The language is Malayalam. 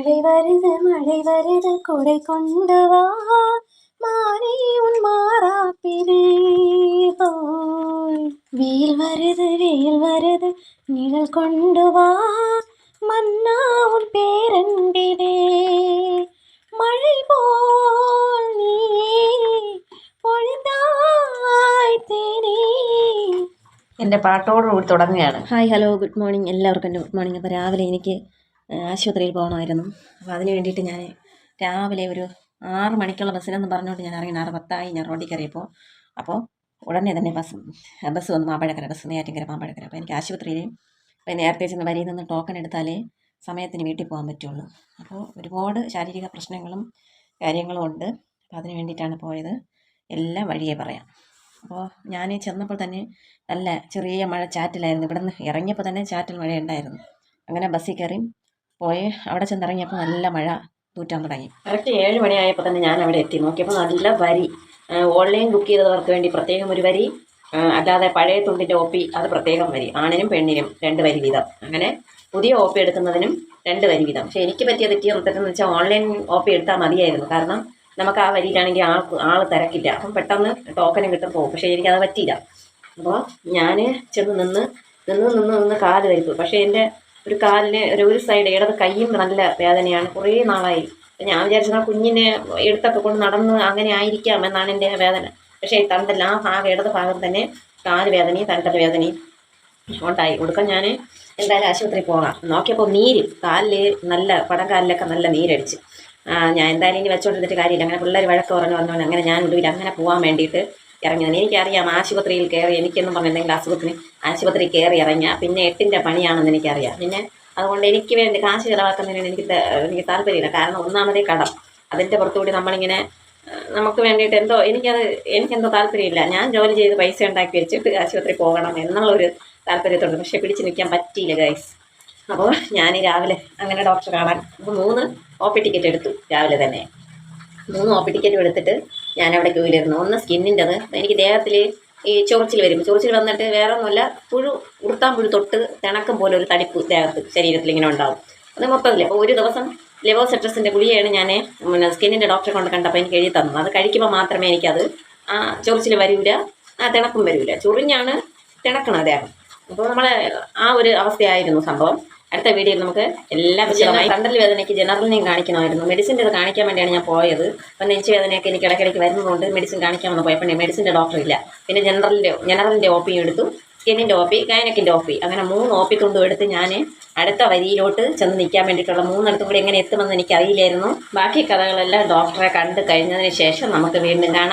மழை வருது கொடை கொண்டு வா மானே உன் மாறாப்பிலே வெயில் வருது நிழல் கொண்டு வா மன்னா உன் பேரன்பிலே மழை போல் நீ പൊഴിതായ് തേനേ. എൻ്റെ പാട്ടോടുകൂടി തുടങ്ങുകയാണ്. ഹായ് ഹലോ ഗുഡ് മോർണിംഗ്, എല്ലാവർക്കും എൻ്റെ ഗുഡ് മോർണിംഗ്. അപ്പോൾ രാവിലെ എനിക്ക് ആശുപത്രിയിൽ പോകണമായിരുന്നു. അപ്പോൾ അതിന് വേണ്ടിയിട്ട് ഞാൻ രാവിലെ ഒരു 6 മണിക്കുള്ള ബസ്സിനെന്ന് പറഞ്ഞുകൊണ്ട് ഞാൻ ഇറങ്ങി. 6:10 ഞാൻ റോഡിൽ കയറിയപ്പോൾ അപ്പോൾ ഉടനെ തന്നെ ബസ് വന്നു, മാമ്പഴക്കര ബസ്, നെയ്യാറ്റിൻകര മാമ്പഴക്കര. അപ്പോൾ എനിക്ക് ആശുപത്രിയിൽ നേരത്തെ ചെന്ന് വരിയിൽ നിന്ന് ടോക്കൺ എടുത്താലേ സമയത്തിന് വീട്ടിൽ പോകാൻ പറ്റുള്ളൂ. അപ്പോൾ ഒരുപാട് ശാരീരിക പ്രശ്നങ്ങളും കാര്യങ്ങളും ഉണ്ട്. അപ്പോൾ അതിന് വേണ്ടിയിട്ടാണ് പോയത്. എല്ലാം വഴിയേ പറയാം. അപ്പോൾ ഞാൻ ചെന്നപ്പോൾ തന്നെ നല്ല ചെറിയ മഴ ചാറ്റിലായിരുന്നു. ഇവിടെ നിന്ന് ഇറങ്ങിയപ്പോൾ തന്നെ ചാറ്റൽ മഴ ഉണ്ടായിരുന്നു. അങ്ങനെ ബസ്സിൽ കയറി പോയി അവിടെ ചെന്നിറങ്ങിയപ്പോൾ നല്ല മഴ തൂറ്റാൻ തുടങ്ങി. കറക്റ്റ് 7 മണിയായപ്പോൾ തന്നെ ഞാൻ അവിടെ എത്തി. നോക്കിയപ്പോൾ നല്ല വരി, ഓൺലൈൻ ബുക്ക് ചെയ്തവർക്ക് വേണ്ടി പ്രത്യേകം ഒരു വരി, അല്ലാതെ പഴയ തുണ്ടിൻ്റെ OP അത് പ്രത്യേകം വരി, ആണിനും പെണ്ണിനും 2 വരി വീതം. അങ്ങനെ പുതിയ OP എടുക്കുന്നതിനും 2 വരി വീതം. പക്ഷേ എനിക്ക് പറ്റിയ തെറ്റെന്ന് വെച്ചാൽ ഓൺലൈൻ OP എടുത്താൽ മതിയായിരുന്നു. കാരണം നമുക്ക് ആ വരിയിലാണെങ്കിൽ ആൾ തിരക്കില്ല, അപ്പം പെട്ടെന്ന് ടോക്കനും കിട്ടും പോകും. പക്ഷേ എനിക്കത് പറ്റിയില്ല. അപ്പോൾ ഞാൻ ചെന്ന് നിന്ന് കാല് ധരിച്ചു. പക്ഷേ എൻ്റെ ഒരു കാലിന് ഒരു സൈഡ് ഇടത് കൈയും നല്ല വേദനയാണ്, കുറേ നാളായി. ഞാൻ വിചാരിച്ചാൽ കുഞ്ഞിനെ എടുത്തൊക്കെ കൊണ്ട് നടന്ന് അങ്ങനെ ആയിരിക്കാം എന്നാണ് എൻ്റെ വേദന. പക്ഷേ തണ്ടല്ല, ആ ഭാഗം ഇടത് ഭാഗം തന്നെ കാല് വേദനയും തണ്ടൽ വേദനയും ഉണ്ടായി. കൊടുക്കാൻ ഞാൻ എന്തായാലും ആശുപത്രിയിൽ പോകാം നോക്കിയപ്പോൾ നീര് കാലിൽ നല്ല പടംകാലിലൊക്കെ നല്ല നീരടിച്ച്. ഞാൻ എന്തായാലും ഇനി വെച്ചോണ്ടിരുന്നിട്ട് കാര്യമില്ല. അങ്ങനെ പിള്ളേർ വഴക്ക് പറഞ്ഞു വന്നോണ്ട് അങ്ങനെ ഞാൻ ഒടുവിൽ അങ്ങനെ പോകാൻ വേണ്ടിയിട്ട് ഇറങ്ങിയത്. എനിക്കറിയാം ആശുപത്രിയിൽ കയറി എനിക്കെന്നും പറഞ്ഞ എന്തെങ്കിലും അസുഖത്തിന് ആശുപത്രിയിൽ കയറി ഇറങ്ങിയാൽ പിന്നെ 8ൻ്റെ പണിയാണെന്ന് എനിക്കറിയാം. പിന്നെ അതുകൊണ്ട് എനിക്ക് വേണ്ടി കാശ് ചിലവാക്കുന്നതിന് എനിക്ക് താല്പര്യമില്ല. കാരണം ഒന്നാമതേ കടം, അതിൻ്റെ പുറത്തുകൂടി നമ്മളിങ്ങനെ നമുക്ക് വേണ്ടിയിട്ട് എനിക്കെന്തോ താല്പര്യമില്ല. ഞാൻ ജോലി ചെയ്ത് പൈസ ഉണ്ടാക്കി വെച്ചിട്ട് ആശുപത്രി പോകണം എന്നുള്ളൊരു താല്പര്യത്തോട്. പക്ഷേ പിടിച്ച് നിൽക്കാൻ പറ്റിയില്ല ഗൈസ്. അപ്പോൾ ഞാൻ രാവിലെ അങ്ങനെ ഡോക്ടറെ കാണാൻ 3 OP ടിക്കറ്റ് എടുത്തു. രാവിലെ തന്നെ 3 OP ടിക്കറ്റും എടുത്തിട്ട് ഞാൻ അവിടെ ക്യൂവിലിരുന്നു. ഒന്ന് സ്കിന്നിൻ്റെത്, എനിക്ക് ദേഹത്തിൽ ഈ ചൊറിച്ചിൽ വരും. ചൊറിച്ചിൽ വന്നിട്ട് വേറെ ഒന്നുമില്ല, ഉടുത്താൻ പുഴു തൊട്ട് തിണക്കം പോലെ ഒരു തടിപ്പ് ദേഹത്ത് ശരീരത്തിൽ ഇങ്ങനെ ഉണ്ടാവും. അത് മൊത്തത്തില്ല. അപ്പോൾ ഒരു ദിവസം ലെവോസെട്രസിൻ്റെ ഗുളികയാണ് ഞാൻ സ്കിന്നിൻ്റെ ഡോക്ടറെ കൊണ്ട് കണ്ടപ്പോൾ എനിക്ക് എഴുതി തന്നത്. അത് കഴിക്കുമ്പോൾ മാത്രമേ എനിക്കത് ചൊറിച്ചിൽ വരില്ല, തിണക്കും വരില്ല. ചൊറിഞ്ഞാണ് തിണക്കണം ദേഹം. അപ്പോൾ നമ്മളെ ആ ഒരു അവസ്ഥയായിരുന്നു സംഭവം. അടുത്ത വീഡിയോയിൽ നമുക്ക് എല്ലാം വിശദമായി. തണ്ടൽ വേദനയ്ക്ക് ജനറലിനെയും കാണിക്കണമായിരുന്നു. മെഡിസിൻ്റെ അത് കാണിക്കാൻ വേണ്ടിയാണ് ഞാൻ പോയത്. അപ്പം നെഞ്ച് വേദനയൊക്കെ എനിക്ക് ഇടയ്ക്കിടയ്ക്ക് വരുന്നതുകൊണ്ട് മെഡിസിൻ കാണിക്കാമെന്ന് പോയപ്പോൾ മെഡിസിൻ്റെ ഡോക്ടർ ഇല്ല. പിന്നെ ജനറലിൻ്റെ OP എടുത്തു, സ്കിന്നിൻ്റെ OP, ഗൈനക്കിൻ്റെ OP, അങ്ങനെ 3 OP കൊണ്ടും എടുത്ത് ഞാൻ അടുത്ത വരിയിലോട്ട് ചെന്ന് നിൽക്കാൻ വേണ്ടിയിട്ടുള്ള 3 കൂടി എങ്ങനെ എത്തുമെന്ന് എനിക്കറിയില്ലായിരുന്നു. ബാക്കി കഥകളെല്ലാം ഡോക്ടറെ കണ്ട് കഴിഞ്ഞതിന് ശേഷം നമുക്ക് വീണ്ടും കാണാം.